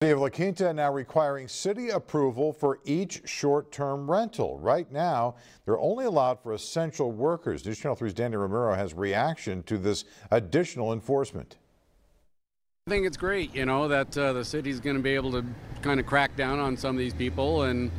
City of La Quinta now requiring city approval for each short-term rental. Right now, they're only allowed for essential workers. News Channel 3's Danny Romero has reaction to this additional enforcement. I think it's great, that the city's going to be able to kind of crack down on some of these people and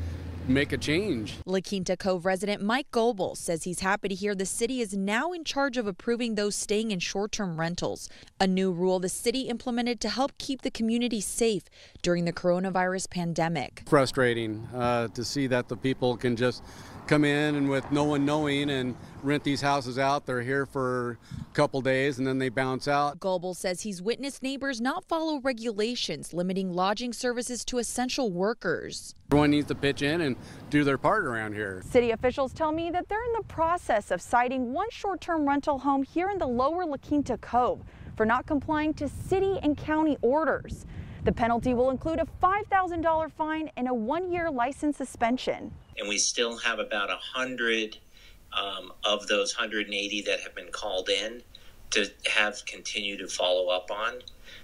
make a change. La Quinta Cove resident Mike Goebel says he's happy to hear the city is now in charge of approving those staying in short-term rentals, a new rule the city implemented to help keep the community safe during the coronavirus pandemic. Frustrating to see that the people can just come in and with no one knowing and rent these houses out. They're here for a couple days and then they bounce out. Goebel says he's witnessed neighbors not follow regulations limiting lodging services to essential workers. Everyone needs to pitch in and do their part around here. City officials tell me that they're in the process of citing one short-term rental home here in the lower La Quinta Cove for not complying to city and county orders. The penalty will include a $5,000 fine and a 1-year license suspension. And we still have about 100 of those 180 that have been called in to have continued to follow up on.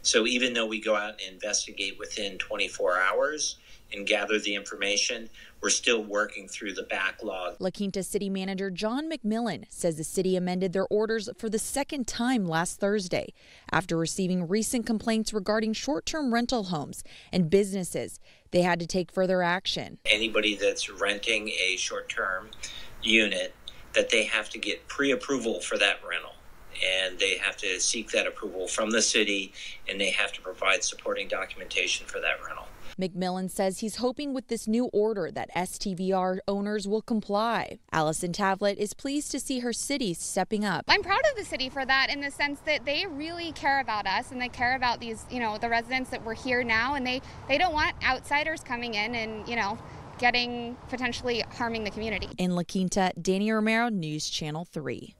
So even though we go out and investigate within 24 hours and gather the information, we're still working through the backlog. La Quinta City Manager John McMillan says the city amended their orders for the second time last Thursday after receiving recent complaints regarding short-term rental homes and businesses. They had to take further action. Anybody that's renting a short-term unit, that they have to get pre-approval for that rental. And they have to seek that approval from the city, and they have to provide supporting documentation for that rental. McMillan says he's hoping with this new order that STVR owners will comply. Allison Tavlett is pleased to see her city stepping up. I'm proud of the city for that in the sense that they really care about us and they care about these, the residents that we're here now, and they don't want outsiders coming in and, potentially harming the community. In La Quinta, Danny Romero, News Channel 3.